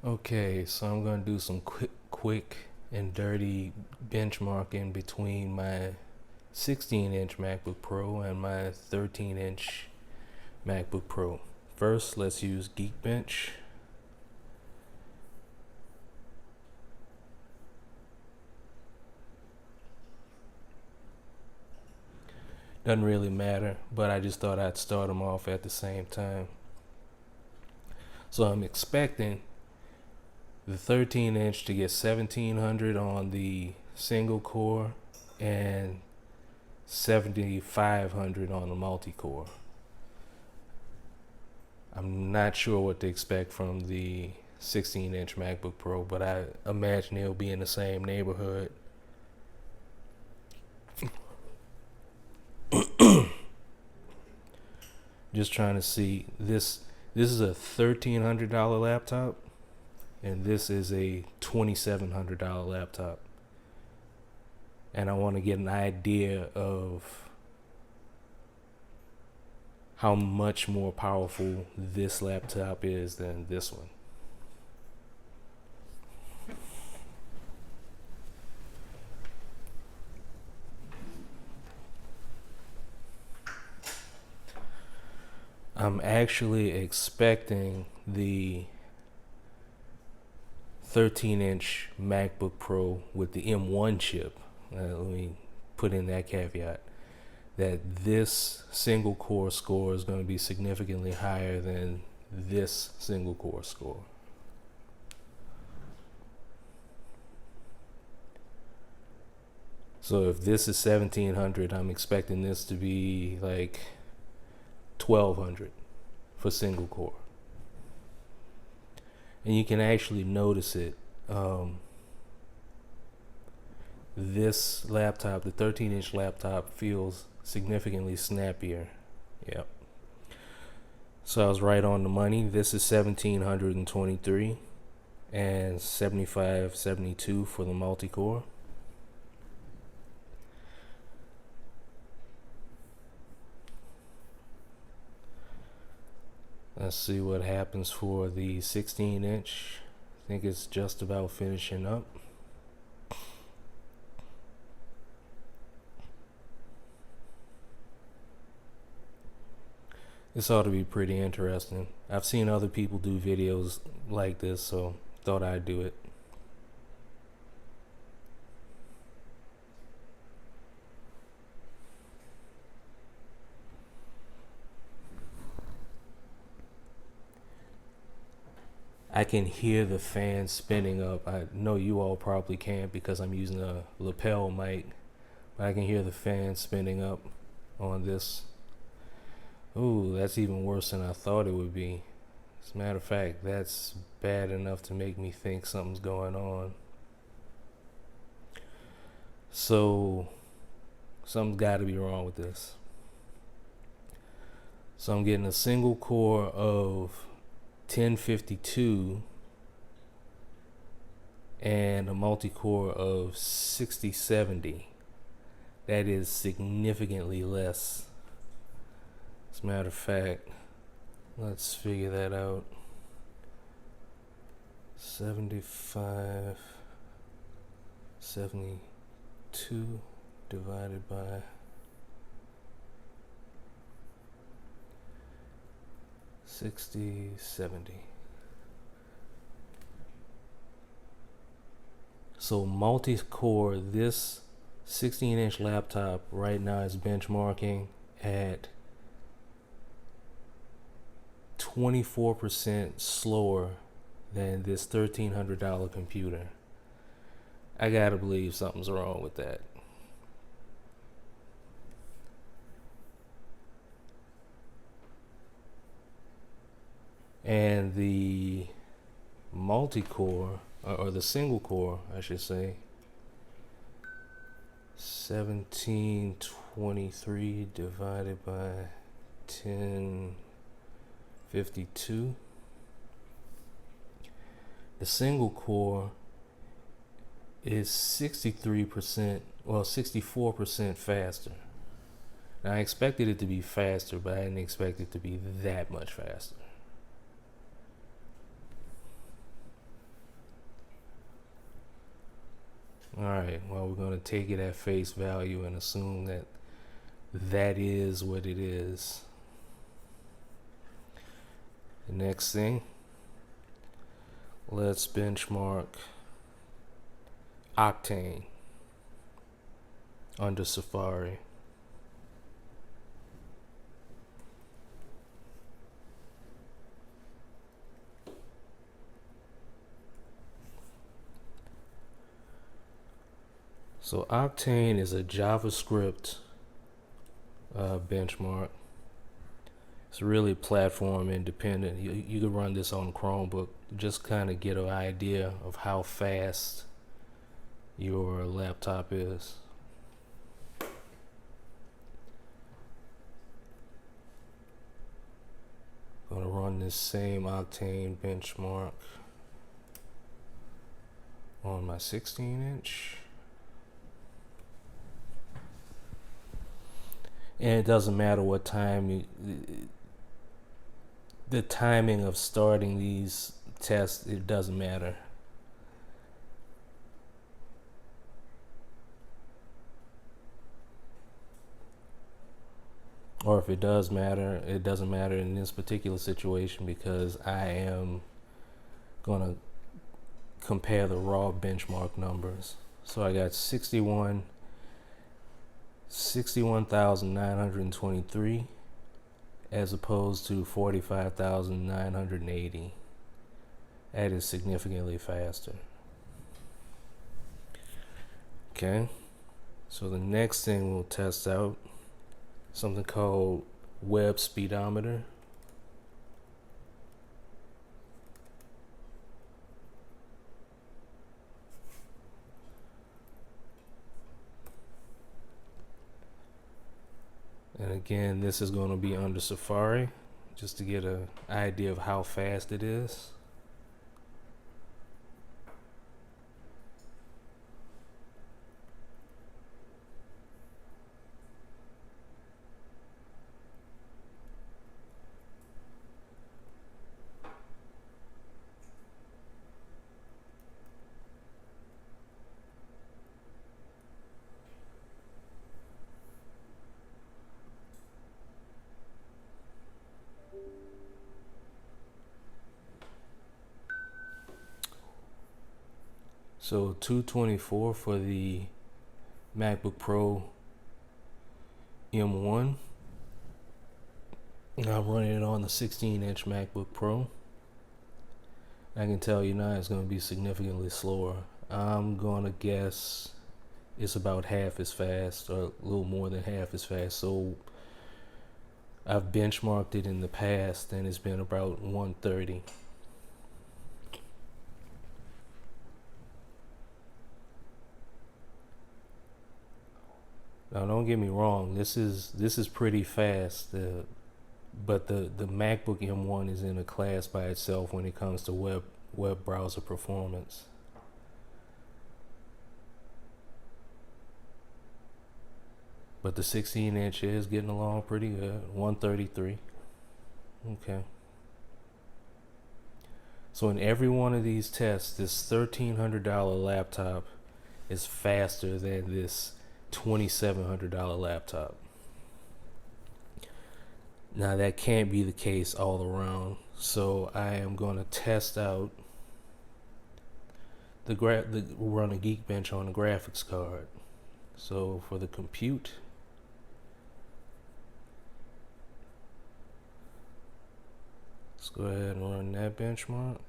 Okay, so I'm gonna do some quick and dirty benchmarking between my 16-inch MacBook Pro and my 13-inch MacBook Pro. First, let's use Geekbench. Doesn't really matter, but I just thought I'd start them off at the same time. So I'm expecting the 13-inch to get 1700 on the single core and 7500 on the multi-core. I'm not sure what to expect from the 16-inch MacBook Pro, but I imagine it'll be in the same neighborhood. Just trying to see this. This is a $1,300 laptop, and this is a $2,700 laptop. And I want to get an idea of how much more powerful this laptop is than this one. I'm actually expecting the 13-inch MacBook Pro with the M1 chip. Let me put in that caveat, that this single core score is going to be significantly higher than this single core score. So if this is 1700, I'm expecting this to be like 1200 for single core. And you can actually notice it. This laptop, the 13-inch laptop, feels significantly snappier. Yep. So I was right on the money. This is 1723 and 7572 for the multi-core. Let's see what happens for the 16-inch. I think it's just about finishing up. This ought to be pretty interesting. I've seen other people do videos like this, so thought I'd do it. I can hear the fan spinning up. I know you all probably can't because I'm using a lapel mic, but I can hear the fan spinning up on this. Ooh, that's even worse than I thought it would be. As a matter of fact, that's bad enough to make me think something's going on. So, something's got to be wrong with this. So I'm getting a single core of 1052 and a multi-core of 6070. That is significantly less. As a matter of fact, let's figure that out. 75, 72 divided by 60, 70. So multi-core, this 16-inch laptop right now is benchmarking at 24% slower than this $1,300 computer. I gotta believe something's wrong with that. And the multi-core, or the single core, I should say, 1723 divided by 1052. The single core is 63%, well, 64% faster. Now, I expected it to be faster, but I didn't expect it to be that much faster. Alright, well, we're going to take it at face value and assume that that is what it is. The next thing, let's benchmark Octane under Safari. So Octane is a JavaScript benchmark. It's really platform independent. You could run this on Chromebook, just kind of get an idea of how fast your laptop is. Gonna run this same Octane benchmark on my 16-inch. And it doesn't matter what time the timing of starting these tests, it doesn't matter. Or if it does matter, it doesn't matter in this particular situation because I am gonna compare the raw benchmark numbers. So I got 61,923 as opposed to 45,980. That is significantly faster. Okay, so the next thing we'll test out, something called Web Speedometer. And again, this is going to be under Safari, just to get an idea of how fast it is. So 224 for the MacBook Pro M1. I'm running it on the 16-inch MacBook Pro. I can tell you now it's going to be significantly slower. I'm going to guess it's about half as fast, or a little more than half as fast. So I've benchmarked it in the past and it's been about 130. Now don't get me wrong, this is pretty fast, but the MacBook M1 is in a class by itself when it comes to web browser performance. But the 16-inch is getting along pretty good, 133. Okay. So in every one of these tests, this $1,300 laptop is faster than this $2,700 laptop. Now that can't be the case all around, so I am going to test out run a Geekbench on a graphics card. So for the compute, let's go ahead and run that benchmark.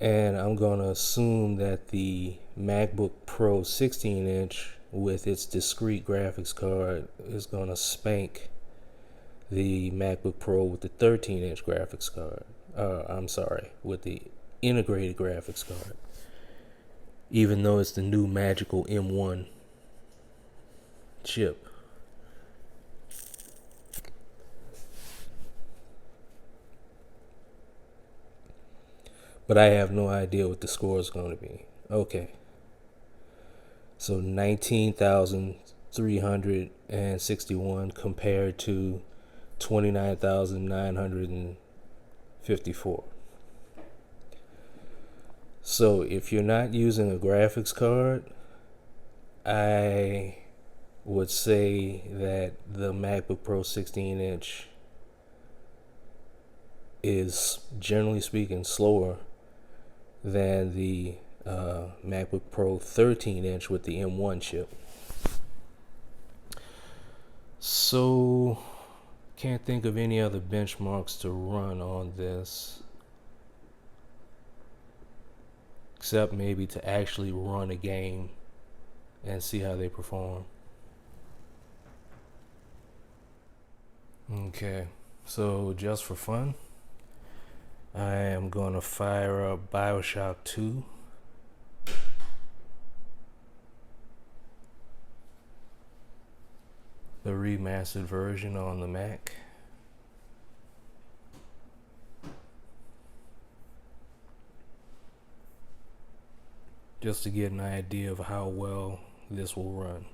And I'm going to assume that the MacBook Pro 16-inch with its discrete graphics card is going to spank the MacBook Pro with the 13-inch graphics card. With the integrated graphics card. Even though it's the new magical M1 chip. But I have no idea what the score is going to be. Okay. So 19,361 compared to $29,954. So if you're not using a graphics card, I would say that the MacBook Pro 16-inch is, generally speaking, slower than the MacBook Pro 13-inch with the M1 chip. So can't think of any other benchmarks to run on this, except maybe to actually run a game and see how they perform. Okay, so just for fun, I am going to fire up BioShock 2. The remastered version on the Mac. Just to get an idea of how well this will run.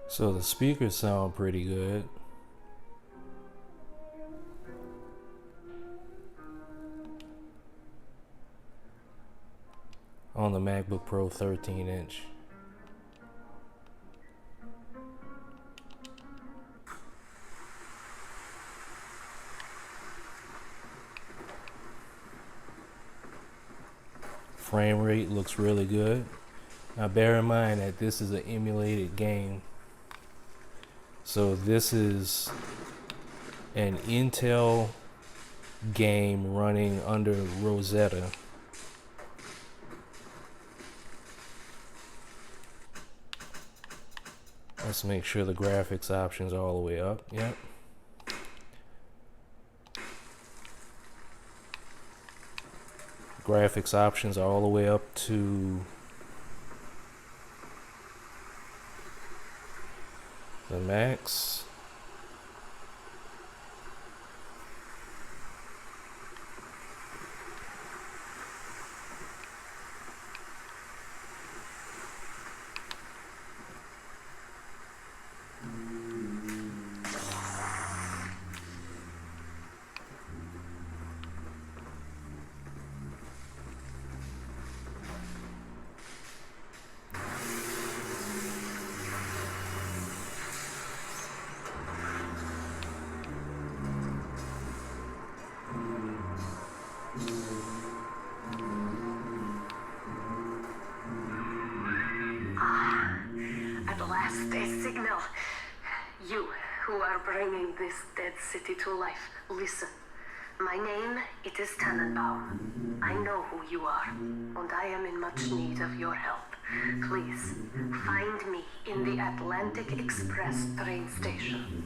So the speakers sound pretty good. On the MacBook Pro 13-inch. Frame rate looks really good. Now bear in mind that this is an emulated game. So this is an Intel game running under Rosetta. Let's make sure the graphics options are all the way up. Yep. Graphics options are all the way up to the max. Bringing this dead city to life. Listen, my name, it is Tannenbaum. I know who you are, and I am in much need of your help. Please, find me in the Atlantic Express train station.